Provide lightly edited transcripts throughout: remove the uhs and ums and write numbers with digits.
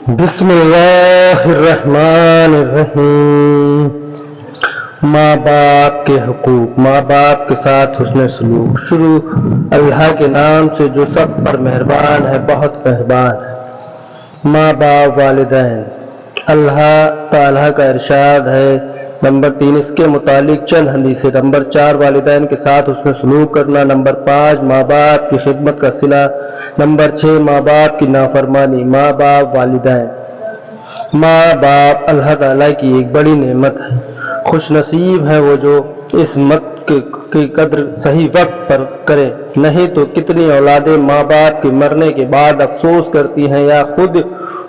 بسم اللہ الرحمن الرحیم۔ ماں باپ کے حقوق۔ ماں باپ کے ساتھ حسن سلوک۔ شروع اللہ کے نام سے جو سب پر مہربان ہے، بہت مہربان ہے۔ ماں باپ والدین۔ اللہ تعالیٰ کا ارشاد ہے نمبر 3 اس کے متعلق چند حدیثیں۔ نمبر 4 والدین کے ساتھ حسن سلوک کرنا۔ نمبر 5 ماں باپ کی خدمت کا صلہ۔ نمبر 6 ماں باپ کی نافرمانی۔ ماں باپ والدین۔ ماں باپ اللہ تعالیٰ کی ایک بڑی نعمت ہے۔ خوش نصیب ہے وہ جو اس مت کی قدر صحیح وقت پر کرے، نہیں تو کتنی اولادیں ماں باپ کے مرنے کے بعد افسوس کرتی ہیں، یا خود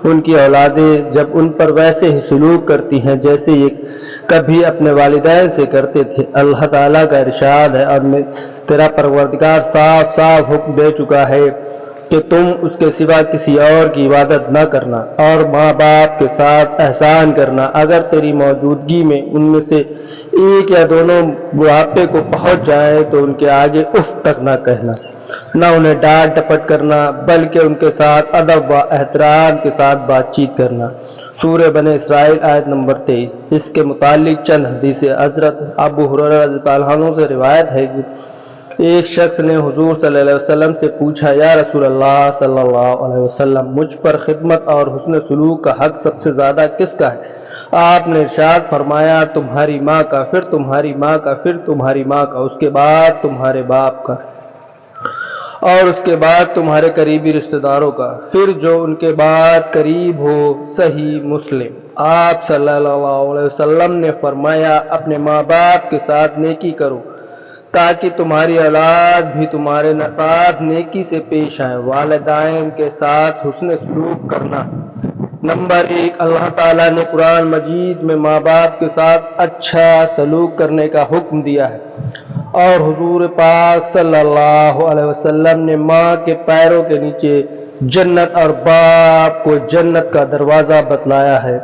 ان کی اولادیں جب ان پر ویسے ہی سلوک کرتی ہیں جیسے یہ کبھی اپنے والدین سے کرتے تھے۔ اللہ تعالیٰ کا ارشاد ہے، اور تیرا پروردگار صاف صاف حکم دے چکا ہے کہ تم اس کے سوا کسی اور کی عبادت نہ کرنا، اور ماں باپ کے ساتھ احسان کرنا۔ اگر تیری موجودگی میں ان میں سے ایک یا دونوں بڑھاپے کو پہنچ جائیں تو ان کے آگے اف تک نہ کہنا، نہ انہیں ڈانٹ ڈپٹ کرنا، بلکہ ان کے ساتھ ادب و احترام کے ساتھ بات چیت کرنا۔ سورہ بنی اسرائیل آیت نمبر 23۔ اس کے متعلق چند حدیثیں۔ حضرت ابو ہریرہ رضی اللہ عنہ سے روایت ہے کہ ایک شخص نے حضور صلی اللہ علیہ وسلم سے پوچھا، یا رسول اللہ صلی اللہ علیہ وسلم، مجھ پر خدمت اور حسن سلوک کا حق سب سے زیادہ کس کا ہے؟ آپ نے ارشاد فرمایا، تمہاری ماں کا، پھر تمہاری ماں کا، پھر تمہاری ماں کا، اس کے بعد تمہارے باپ کا، اور اس کے بعد تمہارے قریبی رشتہ داروں کا، پھر جو ان کے بعد قریب ہو۔ صحیح مسلم۔ آپ صلی اللہ علیہ وسلم نے فرمایا، اپنے ماں باپ کے ساتھ نیکی کرو تاکہ تمہاری اولاد بھی تمہارے ساتھ نیکی سے پیش آئے۔ والدین کے ساتھ حسن سلوک کرنا۔ نمبر 1 اللہ تعالیٰ نے قرآن مجید میں ماں باپ کے ساتھ اچھا سلوک کرنے کا حکم دیا ہے، اور حضور پاک صلی اللہ علیہ وسلم نے ماں کے پیروں کے نیچے جنت اور باپ کو جنت کا دروازہ بتلایا ہے۔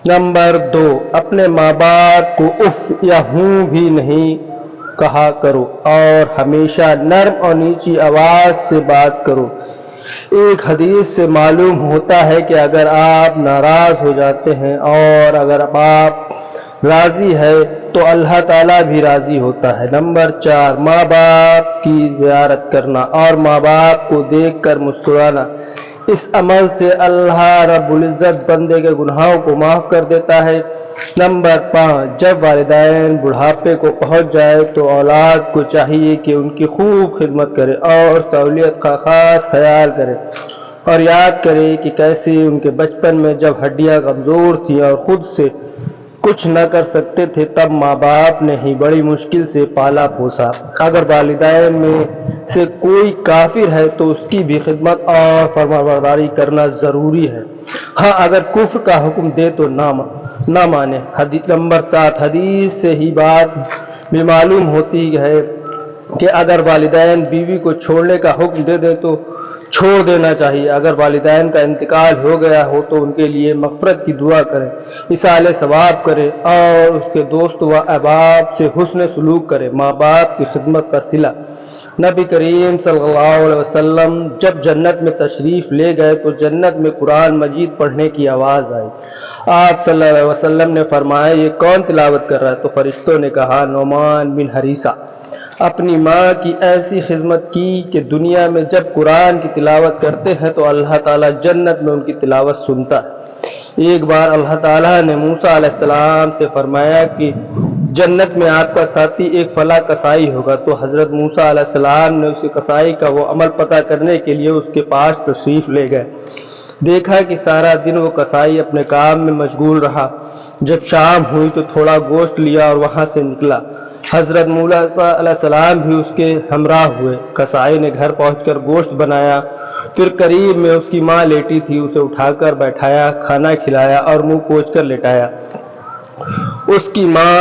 نمبر 2 اپنے ماں باپ کو اف یا ہوں بھی نہیں کہا کرو، اور ہمیشہ نرم اور نیچی آواز سے بات کرو۔ ایک حدیث سے معلوم ہوتا ہے کہ اگر آپ ناراض ہو جاتے ہیں اور اگر آپ راضی ہے تو اللہ تعالیٰ بھی راضی ہوتا ہے۔ نمبر 4 ماں باپ کی زیارت کرنا اور ماں باپ کو دیکھ کر مسکرانا۔ اس عمل سے اللہ رب العزت بندے کے گناہوں کو معاف کر دیتا ہے۔ نمبر 5 جب والدین بڑھاپے کو پہنچ جائے تو اولاد کو چاہیے کہ ان کی خوب خدمت کرے اور سہولیت کا خاص خیال کرے، اور یاد کرے کہ کیسے ان کے بچپن میں جب ہڈیاں کمزور تھیں اور خود سے کچھ نہ کر سکتے تھے، تب ماں باپ نے ہی بڑی مشکل سے پالا پوسا۔ اگر والدین میں سے کوئی کافر ہے تو اس کی بھی خدمت اور فرمانبرداری کرنا ضروری ہے۔ ہاں، اگر کفر کا حکم دے تو نہ مانے۔ حدیث نمبر 7 حدیث سے ہی بات بھی معلوم ہوتی ہے کہ اگر والدین بیوی کو چھوڑنے کا حکم دے دے تو چھوڑ دینا چاہیے۔ اگر والدین کا انتقال ہو گیا ہو تو ان کے لیے مغفرت کی دعا کرے، ایصال ثواب کرے، اور اس کے دوست و احباب سے حسن سلوک کرے۔ ماں باپ کی خدمت کا صلہ۔ نبی کریم صلی اللہ علیہ وسلم جب جنت میں تشریف لے گئے تو جنت میں قرآن مجید پڑھنے کی آواز آئی۔ آپ صلی اللہ علیہ وسلم نے فرمایا، یہ کون تلاوت کر رہا ہے؟ تو فرشتوں نے کہا، نعمان بن حریثہ۔ اپنی ماں کی ایسی خدمت کی کہ دنیا میں جب قرآن کی تلاوت کرتے ہیں تو اللہ تعالیٰ جنت میں ان کی تلاوت سنتا ہے۔ ایک بار اللہ تعالیٰ نے موسیٰ علیہ السلام سے فرمایا کہ جنت میں آپ کا ساتھی ایک فلاں کسائی ہوگا، تو حضرت موسیٰ علیہ السلام نے اس کسائی کا وہ عمل پتہ کرنے کے لیے اس کے پاس تشریف لے گئے۔ دیکھا کہ سارا دن وہ کسائی اپنے کام میں مشغول رہا۔ جب شام ہوئی تو تھوڑا گوشت لیا اور وہاں سے نکلا۔ حضرت موسیٰ علیہ السلام بھی اس کے ہمراہ ہوئے۔ کسائی نے گھر پہنچ کر گوشت بنایا، پھر قریب میں اس کی ماں لیٹی تھی، اسے اٹھا کر بیٹھایا، کھانا کھلایا اور منہ پوچھ کر لٹایا۔ اس کی ماں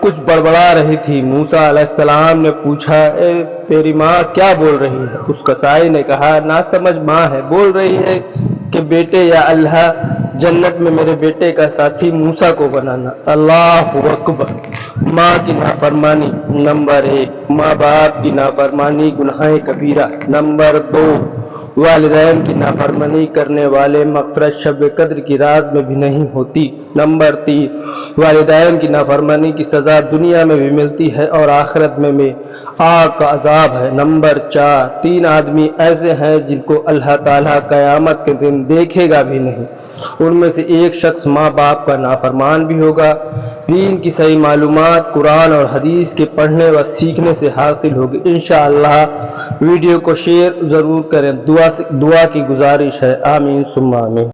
کچھ بڑبڑا رہی تھی۔ موسیٰ علیہ السلام نے پوچھا، اے تیری ماں کیا بول رہی ہے؟ اس کسائی نے کہا، ناسمجھ ماں ہے، بول رہی ہے کہ بیٹے یا اللہ جنت میں میرے بیٹے کا ساتھی موسیٰ کو بنانا۔ اللہ اکبر۔ ماں کی نافرمانی۔ نمبر 1 ماں باپ کی نافرمانی گناہ کبیرہ۔ نمبر 2 والدین کی نافرمانی کرنے والے مغفرت شب قدر کی رات میں بھی نہیں ہوتی۔ نمبر 3، والدین کی نافرمانی کی سزا دنیا میں بھی ملتی ہے اور آخرت میں بھی آگ کا عذاب ہے۔ نمبر 4، 3 آدمی ایسے ہیں جن کو اللہ تعالیٰ قیامت کے دن دیکھے گا بھی نہیں۔ ان میں سے ایک شخص ماں باپ کا نافرمان بھی ہوگا۔ دین کی صحیح معلومات قرآن اور حدیث کے پڑھنے و سیکھنے سے حاصل ہوگی۔ انشاءاللہ ویڈیو کو شیئر ضرور کریں۔ دعا کی گزارش ہے۔ آمین ثم آمین۔